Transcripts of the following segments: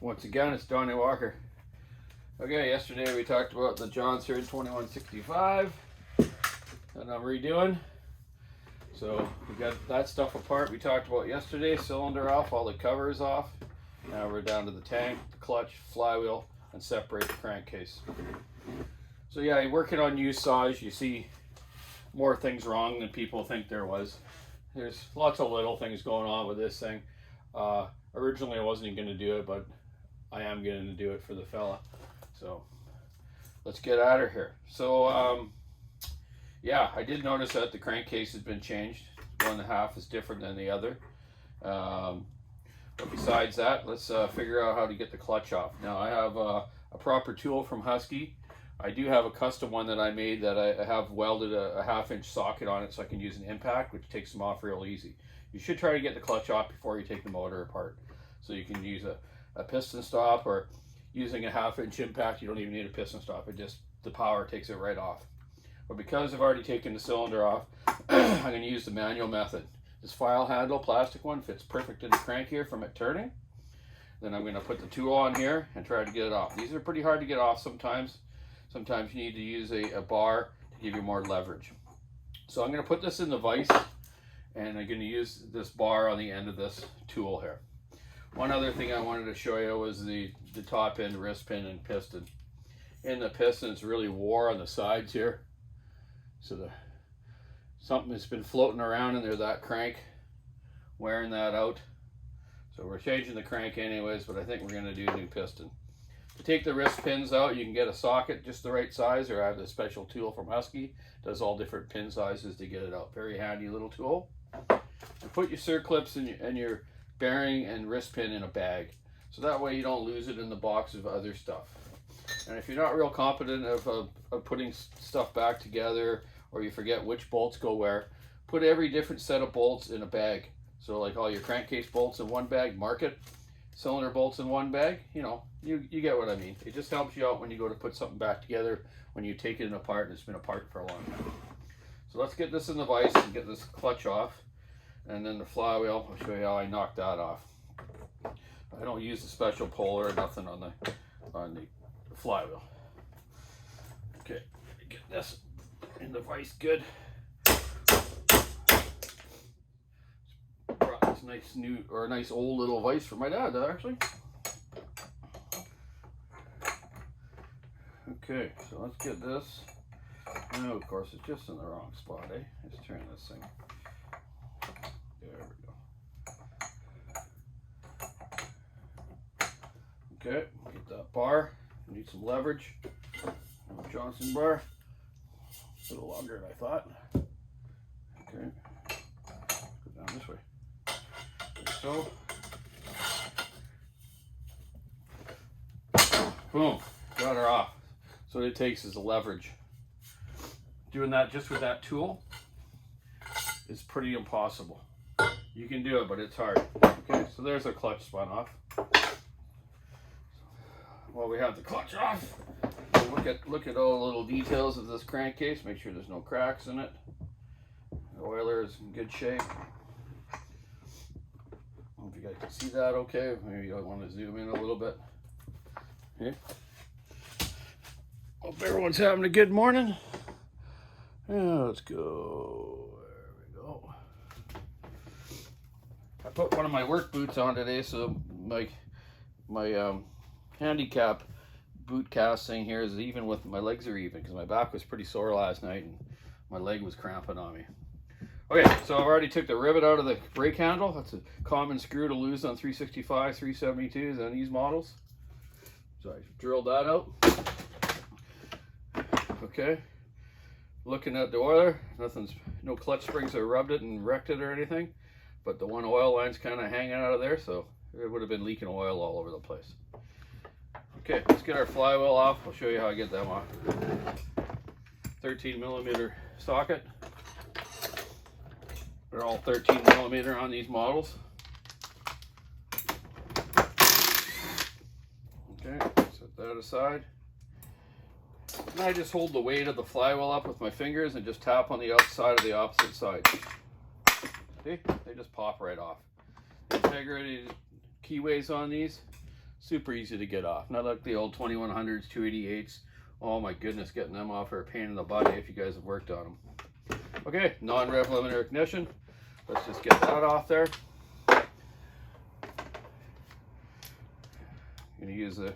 Once again, it's Donnie Walker. Okay, yesterday we talked about the jonsered 2165 that I'm redoing. So we got that stuff apart we talked about yesterday. Cylinder off, all the covers off. Now we're down to the tank, the clutch, flywheel, and separate the crankcase. So yeah, you're working on U size. You see more things wrong than people think there was. There's lots of little things going on with this thing. Originally I wasn't even going to do it, but I am going to do it for the fella. So let's get out of here. So yeah, I did notice that the crankcase has been changed. One and a half is different than the other. But besides that, let's figure out how to get the clutch off. Now I have a proper tool from Husky. I do have a custom one that I made that I have welded a 1/2-inch socket on it so I can use an impact, which takes them off real easy. You should try to get the clutch off before you take the motor apart. So you can use a piston stop, or using a 1/2-inch impact, you don't even need a piston stop. It just, the power takes it right off. But because I've already taken the cylinder off, I'm going to use the manual method. This file handle, plastic one, fits perfect in the crank here from it turning. Then I'm going to put the tool on here and try to get it off. These are pretty hard to get off sometimes. Sometimes you need to use a bar to give you more leverage. So I'm going to put this in the vise, and I'm going to use this bar on the end of this tool here. One other thing I wanted to show you was the top end wrist pin and piston. In the piston, it's really wore on the sides here. So something has been floating around in there, that crank, wearing that out. So we're changing the crank anyways, but I think we're going to do a new piston. To take the wrist pins out, you can get a socket just the right size, or I have the special tool from Husky. Does all different pin sizes to get it out. Very handy little tool. And put your circlips and your bearing and wrist pin in a bag, so that way you don't lose it in the box of other stuff. And if you're not real competent of putting stuff back together, or you forget which bolts go where, put every different set of bolts in a bag. So like all your crankcase bolts in one bag, mark it. Cylinder bolts in one bag, you know, you get what I mean. It just helps you out when you go to put something back together, when you take it apart and it's been apart for a long time. So let's get this in the vise and get this clutch off. And then the flywheel, I'll show you how I knock that off. I don't use the special puller or nothing on the flywheel. Okay, get this in the vise good. Brought this nice new, or a nice old little vise for my dad actually. Okay, so let's get this. Oh, of course, it's just in the wrong spot, eh? Let's turn this thing. There we go. Okay, get that bar. Need some leverage. Johnson bar. A little longer than I thought. Okay. Go down this way. Like so. Boom. Got her off. So what it takes is the leverage. Doing that just with that tool is pretty impossible. You can do it, but it's hard. Okay, so there's our clutch spun off. Well, we have the clutch off. Look at all the little details of this crankcase. Make sure there's no cracks in it. The oiler is in good shape. I don't know if you guys can see that okay. Maybe I want to zoom in a little bit. Okay. Hope everyone's having a good morning. Yeah, let's go. There we go. I put one of my work boots on today, so my handicap boot cast thing here is even with my legs are even, because my back was pretty sore last night and my leg was cramping on me. Okay, so I've already took the rivet out of the brake handle. That's a common screw to lose on 365, 372s and these models. So I drilled that out. Okay, looking at the oiler, no clutch springs are rubbed it and wrecked it or anything, but the one oil line's kind of hanging out of there, so it would have been leaking oil all over the place. Okay, let's get our flywheel off. I'll show you how I get them off. 13mm socket. They're all 13mm on these models. Okay, set that aside. And I just hold the weight of the flywheel up with my fingers and just tap on the outside of the opposite side. See? They just pop right off. The integrity keyways on these Super easy to get off. Not like the old 2100s, 288s. Oh my goodness, getting them off are a pain in the butt if you guys have worked on them. Okay, non-rev limiter ignition. Let's just get that off there. I'm going to use a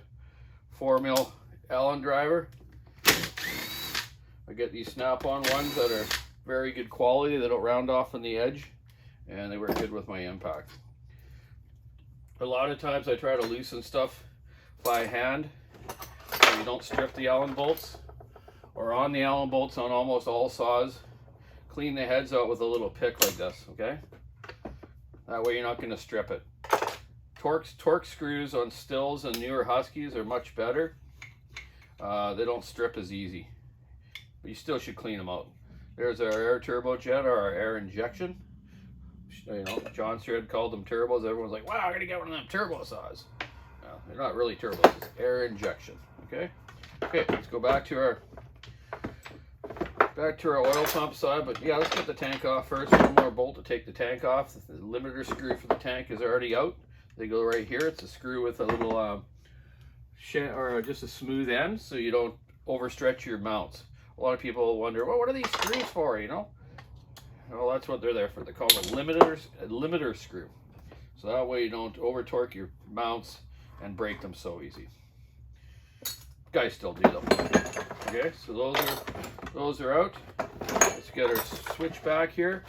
4mm Allen driver. I get these snap-on ones that are very good quality. They don't round off on the edge, and they work good with my impact. A lot of times I try to loosen stuff by hand so you don't strip the Allen bolts, or on the Allen bolts on almost all saws. Clean the heads out with a little pick like this, okay? That way you're not going to strip it. Torque screws on Stills and newer Huskies are much better. They don't strip as easy, but you still should clean them out. There's our air turbojet, or our air injection. You know, jonsered called them turbos. Everyone's like, wow, I'm gonna get one of them turbo saws. No, they're not really turbos, it's air injection. Okay, let's go back to our oil pump side. But yeah, let's get the tank off first. One more bolt to take the tank off. The limiter screw for the tank is already out. They go right here. It's a screw with a little just a smooth end, so you don't overstretch your mounts. A lot of people wonder, well, what are these screws for, you know? Well, that's what they're there for. They call them limiter screw. So that way you don't over torque your mounts and break them so easy. Guys still do them. Okay, so those are out. Let's get our switch back here.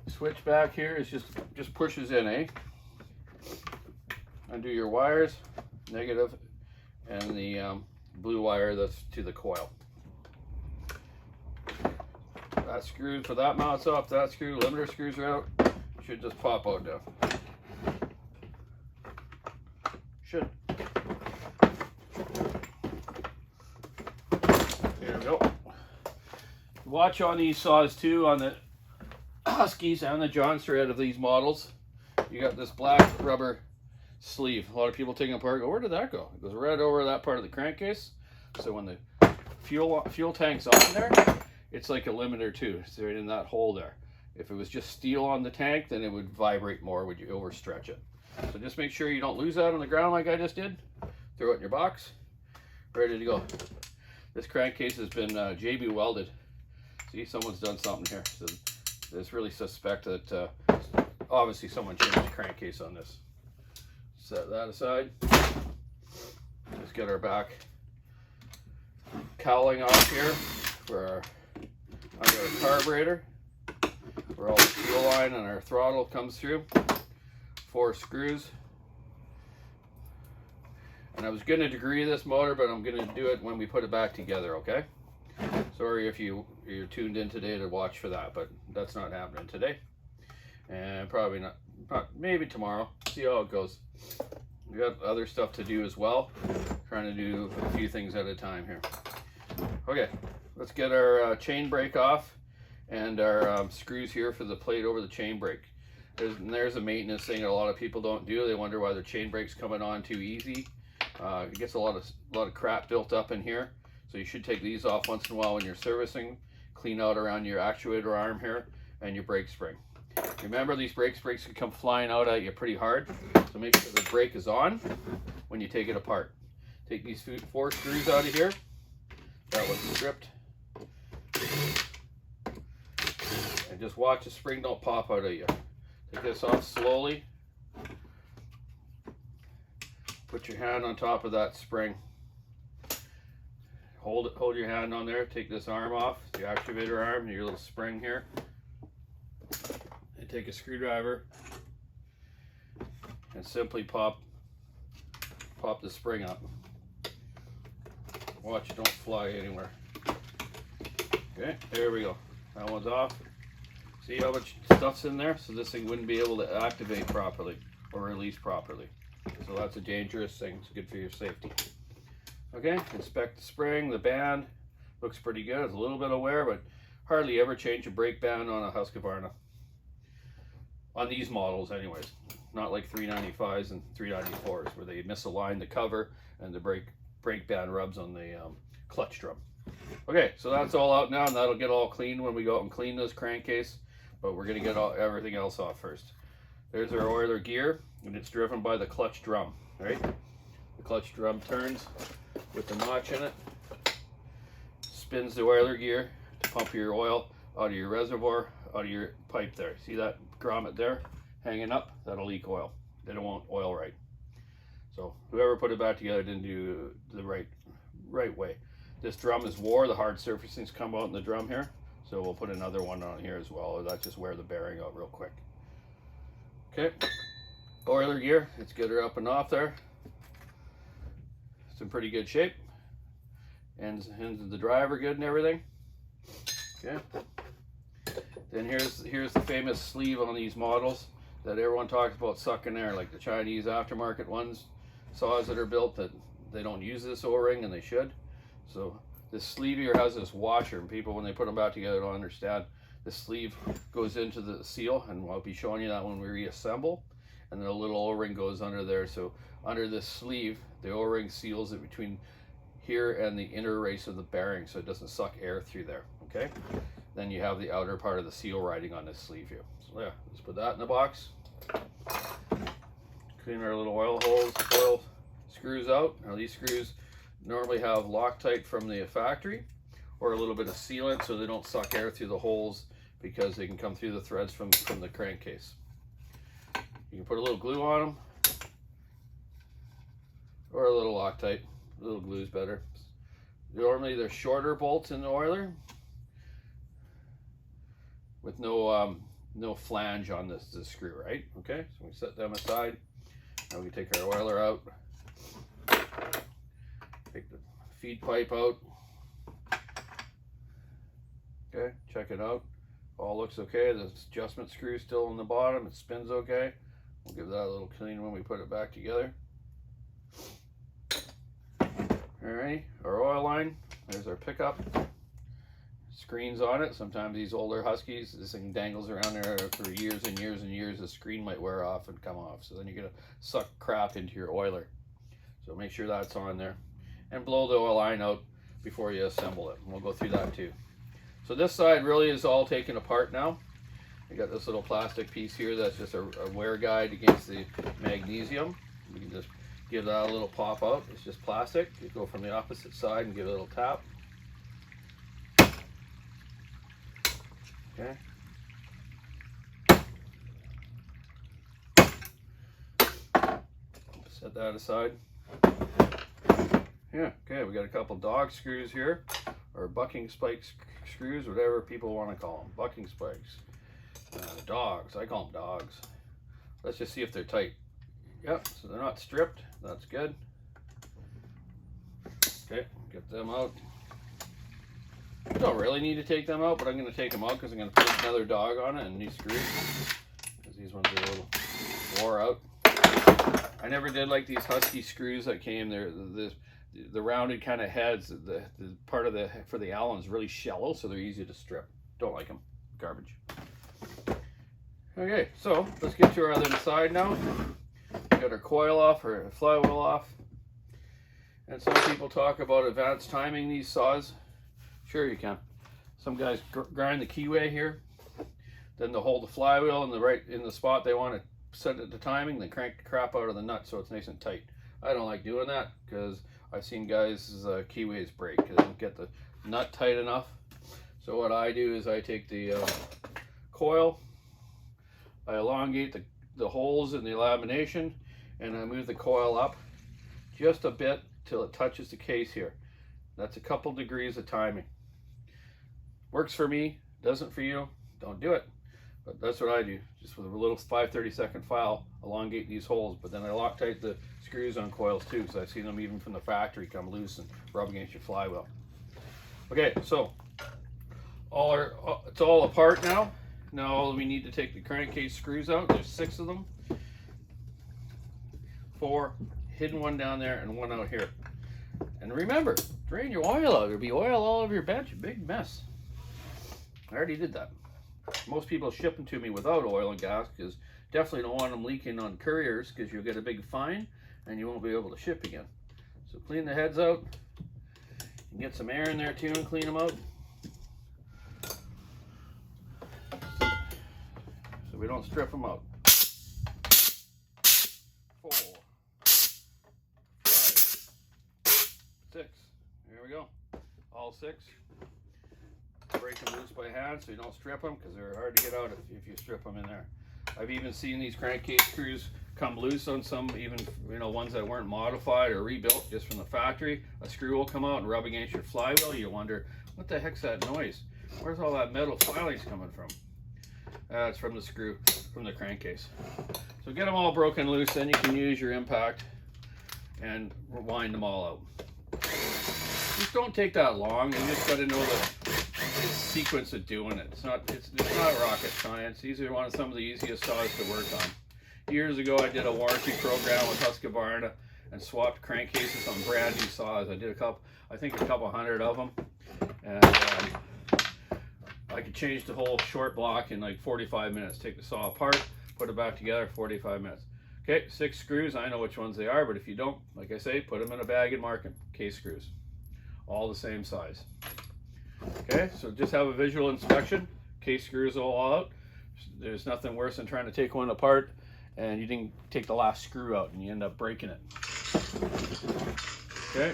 Switch back here is just pushes in, eh? Undo your wires, negative, and the blue wire that's to the coil. That screw for that mount's off. That screw, limiter screws are out. Should just pop out now. Should. There we go. Watch on these saws too, on the Huskies and the jonsered of these models. You got this black rubber sleeve. A lot of people take it apart and go, where did that go? It goes right over that part of the crankcase. So when the fuel tank's on there, it's like a limiter too. It's right in that hole there. If it was just steel on the tank, then it would vibrate more when you overstretch it. So just make sure you don't lose that on the ground like I just did. Throw it in your box. Ready to go. This crankcase has been JB welded. See, someone's done something here. So it's really suspect that obviously someone changed the crankcase on this. Set that aside. Let's get our back cowling off here for our under our carburetor, where all the fuel line and our throttle comes through. 4 screws. And I was going to degree this motor, but I'm going to do it when we put it back together, okay? Sorry if you're tuned in today to watch for that, but that's not happening today. And probably not, maybe tomorrow. See how it goes. We got other stuff to do as well. Trying to do a few things at a time here. Okay. Let's get our chain brake off and our screws here for the plate over the chain brake. There's a maintenance thing that a lot of people don't do. They wonder why their chain brake's coming on too easy. It gets a lot of crap built up in here. So you should take these off once in a while when you're servicing. Clean out around your actuator arm here and your brake spring. Remember, these brake springs can come flying out at you pretty hard. So make sure the brake is on when you take it apart. Take these 4 screws out of here. That was stripped. And just watch the spring don't pop out of you. Take this off slowly. Put your hand on top of that spring. Hold your hand on there. Take this arm off, the actuator arm, and your little spring here. And take a screwdriver and simply pop the spring up. Watch it don't fly anywhere. Okay, there we go. That one's off. See how much stuff's in there? So this thing wouldn't be able to activate properly or release properly. So that's a dangerous thing. It's good for your safety. Okay, inspect the spring, the band. Looks pretty good. It's a little bit of wear, but hardly ever change a brake band on a Husqvarna. On these models anyways. Not like 395s and 394s where they misalign the cover and the brake band rubs on the clutch drum. Okay, so that's all out now, and that'll get all cleaned when we go out and clean this crankcase. But we're gonna get everything else off first. There's our oiler gear, and it's driven by the clutch drum, right? The clutch drum turns with the notch in it, spins the oiler gear to pump your oil out of your reservoir, out of your pipe there. See that grommet there hanging up? That'll leak oil. They don't want oil right. So whoever put it back together didn't do the right way. This drum is wore, the hard surfacings come out in the drum here. So we'll put another one on here as well. That's just wear the bearing out real quick. Okay, oiler gear, let's get her up and off there. It's in pretty good shape. Ends of the drive are good and everything. Okay. Then here's the famous sleeve on these models that everyone talks about sucking air, like the Chinese aftermarket ones, saws that are built that they don't use this O-ring and they should. So this sleeve here has this washer, and people when they put them back together don't understand. The sleeve goes into the seal, and I'll be showing you that when we reassemble. And then a little O-ring goes under there. So under this sleeve, the O-ring seals it between here and the inner race of the bearing, so it doesn't suck air through there. Okay. Then you have the outer part of the seal riding on this sleeve here. So yeah, let's put that in the box. Clean our little oil holes, oil screws out. Now these screws normally have Loctite from the factory, or a little bit of sealant so they don't suck air through the holes, because they can come through the threads from the crankcase. You can put a little glue on them, or a little Loctite. A little glue is better. Normally they're shorter bolts in the oiler with no flange on this screw, right? Okay, so we set them aside. Now we take our oiler out. Take the feed pipe out. Okay, check it out. All looks okay. The adjustment screw is still on the bottom. It spins okay. We'll give that a little clean when we put it back together. Alright, our oil line. There's our pickup. Screens on it. Sometimes these older Huskies, this thing dangles around there for years and years and years. The screen might wear off and come off. So then you're going to suck crap into your oiler. So make sure that's on there. And blow the oil line out before you assemble it. And we'll go through that too. So this side really is all taken apart now. I got this little plastic piece here that's just a wear guide against the magnesium. You can just give that a little pop out. It's just plastic. You go from the opposite side and give it a little tap. Okay. Set that aside. Yeah, okay, we got a couple dog screws here, or bucking spike screws, whatever people want to call them. Bucking spikes. Dogs, I call them dogs. Let's just see if they're tight. Yep, so they're not stripped. That's good. Okay, get them out. You don't really need to take them out, but I'm going to take them out because I'm going to put another dog on it and these screws, because these ones are a little wore out. I never did like these Husky screws that came there. The rounded kind of heads, the part of for the Allen is really shallow, so they're easy to strip. Don't like them. Garbage. Okay, so let's get to our other side now. Got our coil off, or flywheel off. And some people talk about advanced timing these saws. Sure you can. Some guys grind the keyway here, then they'll hold the flywheel in the spot they want to set it to timing, then crank the crap out of the nut so it's nice and tight. I don't like doing that because I've seen guys' keyways break because they don't get the nut tight enough. So what I do is I take the coil, I elongate the holes in the lamination, and I move the coil up just a bit till it touches the case here. That's a couple degrees of timing. Works for me, doesn't for you, don't do it. But that's what I do, just with a little 5/32 file, elongate these holes, but then I Loctite the screws on coils too, because I've seen them even from the factory come loose and rub against your flywheel. Okay, so it's all apart now. Now we need to take the crankcase screws out. There's 6 of them. 4, hidden one down there and one out here. And remember, drain your oil out. There'll be oil all over your bench, a big mess. I already did that. Most people ship them to me without oil and gas because definitely don't want them leaking on couriers because you'll get a big fine and you won't be able to ship again. So clean the heads out. You can get some air in there too and clean them out. So we don't strip them out. 6. There we go. All 6. Break them loose by hand so you don't strip them, because they're hard to get out if you strip them in there. I've even seen these crankcase screws come loose on some, even ones that weren't modified or rebuilt just from the factory. A screw will come out and rub against your flywheel. You wonder, what the heck's that noise? Where's all that metal filings coming from? It's from the screw, from the crankcase. So get them all broken loose, then you can use your impact and wind them all out. Just don't take that long. You just got to know the sequence of doing it. It's not rocket science. These are some of the easiest saws to work on. Years ago, I did a warranty program with Husqvarna and swapped crankcases on brand new saws. I did I think a couple hundred of them, and I could change the whole short block in like 45 minutes. Take the saw apart, put it back together, 45 minutes. Okay, 6 screws. I know which ones they are, but if you don't, like I say, put them in a bag and mark them. Case screws, all the same size. Okay, so just have a visual inspection. Case screws all out. There's nothing worse than trying to take one apart and you didn't take the last screw out and you end up breaking it. Okay.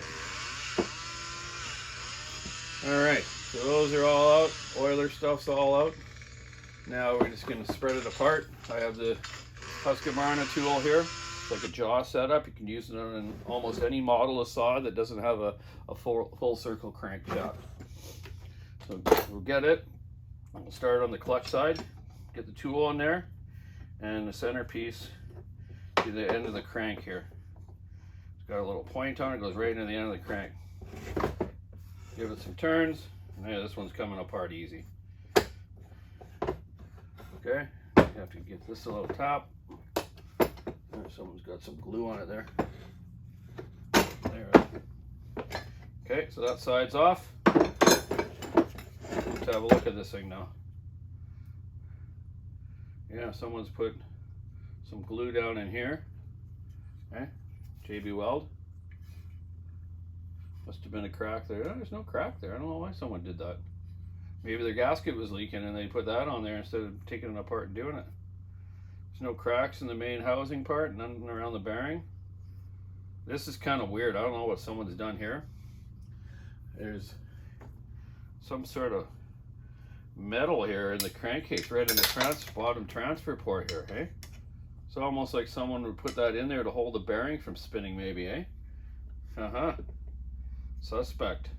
All right, so those are all out. Oiler stuff's all out. Now we're just going to spread it apart. I have the Husqvarna tool here. It's like a jaw setup. You can use it on almost any model of saw that doesn't have a full circle crankshaft. So we'll get it. We'll start on the clutch side. Get the tool in there, and the centerpiece to the end of the crank here. It's got a little point on it. Goes right into the end of the crank. Give it some turns. Yeah, this one's coming apart easy. Okay, you have to get this a little tap. Someone's got some glue on it there. There. Okay, so that side's off. Let's have a look at this thing now. Yeah, someone's put some glue down in here. Okay, JB Weld. Must have been a crack there. Oh, there's no crack there. I don't know why someone did that. Maybe their gasket was leaking and they put that on there instead of taking it apart and doing it. There's no cracks in the main housing part, none around the bearing. This is kind of weird. I don't know what someone's done here. There's some sort of metal here in the crankcase, right in the bottom transfer port here, hey? It's almost like someone would put that in there to hold the bearing from spinning, maybe, eh? Suspect.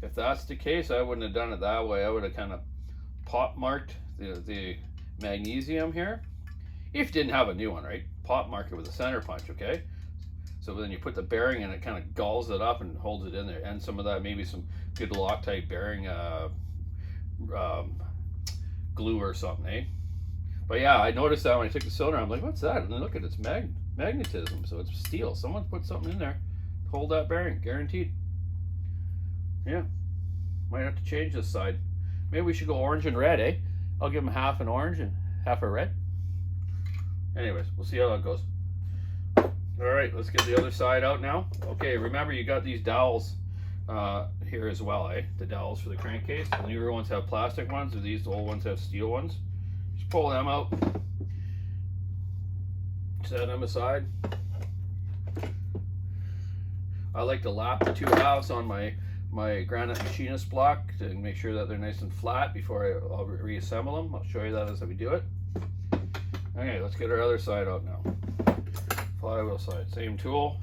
If that's the case, I wouldn't have done it that way. I would have kind of pop marked the magnesium here. If you didn't have a new one, right? Pop mark it with a center punch, okay? So then you put the bearing in, it kind of galls it up and holds it in there. And some of that, maybe some good Loctite bearing glue or something, eh? But yeah, I noticed that when I took the cylinder, I'm like, what's that? And then look at its magnetism. So it's steel. Someone put something in there to hold that bearing, guaranteed. Yeah, might have to change this side. Maybe we should go orange and red, eh? I'll give them half an orange and half a red. Anyways, we'll see how that goes. All right, let's get the other side out now. Okay, remember you got these dowels here as well, eh? The dowels for the crankcase. The newer ones have plastic ones, or these old ones have steel ones. Just pull them out. Set them aside. I like to lap the 2 halves on my granite machinist block to make sure that they're nice and flat before I'll reassemble them. I'll show you that as we do it. Okay, let's get our other side out now. Flywheel side, same tool.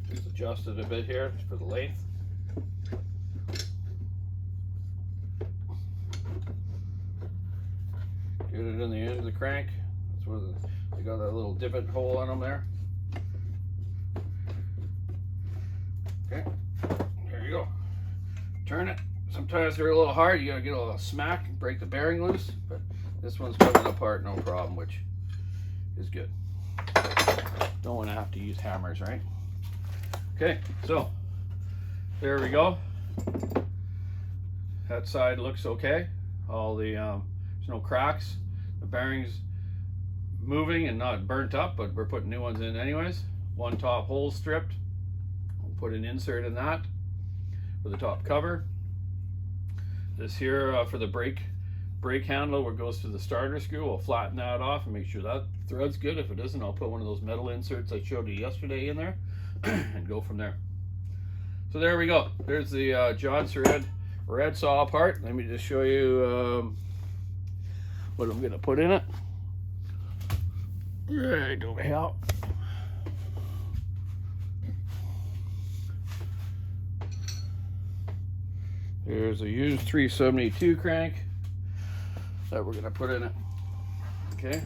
Just adjust it a bit here for the length. Get it in the end of the crank. That's where they got that little divot hole in them there. Okay, there you go. Turn it. Sometimes they're a little hard. You gotta get a little smack and break the bearing loose, but this one's coming apart no problem, which is good. Don't want to have to use hammers, right? Okay, so there we go. That side looks okay. All the there's no cracks. The bearing's moving and not burnt up, but we're putting new ones in anyways. One top hole stripped. We'll put an insert in that for the top cover. This here for the brake handle where it goes to the starter screw. We'll flatten that off and make sure that thread's good. If it isn't, I'll put one of those metal inserts I showed you yesterday in there and go from there. So there we go. There's the jonsered red saw part. Let me just show you what I'm gonna put in it. Right over here. Here's a used 372 crank that we're gonna put in it. Okay.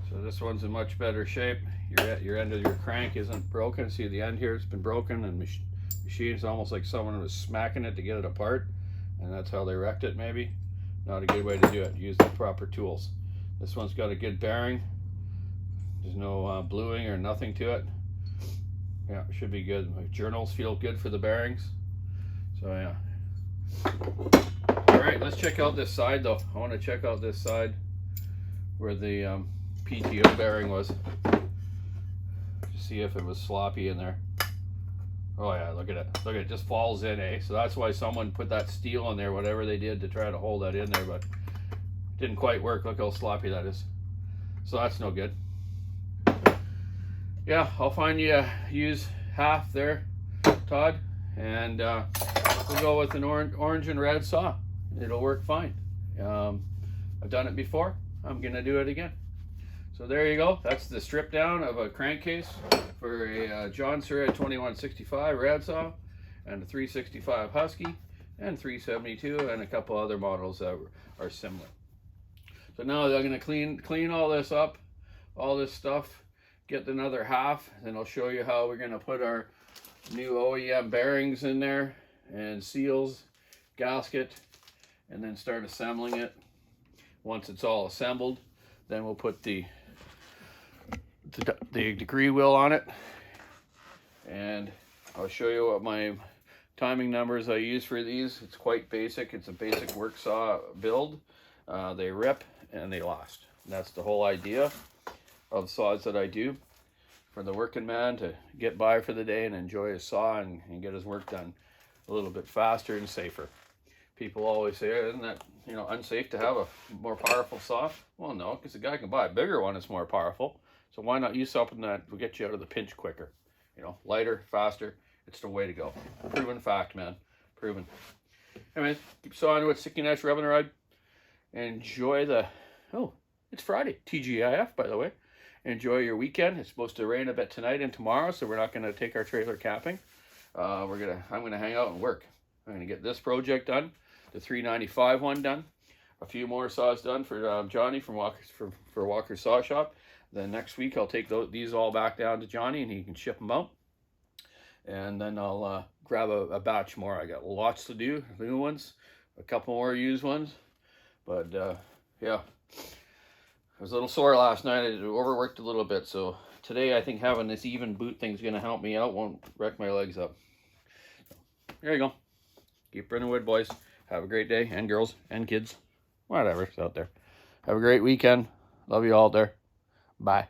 So this one's in much better shape. Your end of your crank isn't broken. See the end here, it's been broken, and machine's almost like someone was smacking it to get it apart, and that's how they wrecked it. Maybe not a good way to do it. Use the proper tools. This one's got a good bearing. There's no bluing or nothing to it. Yeah, it should be good. My journals feel good for the bearings. So yeah. All right, let's check out this side though. I want to check out this side where the PTO bearing was. See if it was sloppy in there. Oh yeah, look at it. Look at it, just falls in, eh? So that's why someone put that steel in there, whatever they did to try to hold that in there, but it didn't quite work. Look how sloppy that is. So that's no good. Yeah, I'll find you use half there, Todd, and we'll go with an orange and red saw. It'll work fine. I've done it before. I'm gonna do it again. So there you go. That's the strip down of a crankcase for a jonsered 2165 rad saw, and a 365 Husky, and 372, and a couple other models that are similar. So now I'm going to clean all this up, all this stuff, get another half, and I'll show you how we're going to put our new OEM bearings in there, and seals, gasket, and then start assembling it. Once it's all assembled, then we'll put the degree wheel on it, and I'll show you what my timing numbers I use for these. It's quite basic. It's a basic work saw build. They rip and they last. And that's the whole idea of saws that I do for the working man to get by for the day and enjoy his saw and get his work done a little bit faster and safer. People always say, isn't that unsafe to have a more powerful saw? Well, no, because the guy can buy a bigger one that's more powerful. So why not use something that will get you out of the pinch quicker? Lighter, faster. It's the way to go. Proven fact, man. Proven. Anyways, keep sawing with sticky knives, rubbing the ride. Enjoy the... Oh, it's Friday. TGIF, by the way. Enjoy your weekend. It's supposed to rain a bit tonight and tomorrow, so we're not going to take our trailer camping. I'm going to hang out and work. I'm going to get this project done. The 395 one done. A few more saws done for Johnny from Walker's Saw Shop. Then next week I'll take these all back down to Johnny and he can ship them out. And then I'll grab a batch more. I got lots to do, new ones, a couple more used ones. But yeah, I was a little sore last night. I overworked a little bit. So today I think having this even boot thing's going to help me out. Won't wreck my legs up. There you go. Keep burning wood, boys. Have a great day, and girls, and kids. Whatever's out there. Have a great weekend. Love you all there. Bye.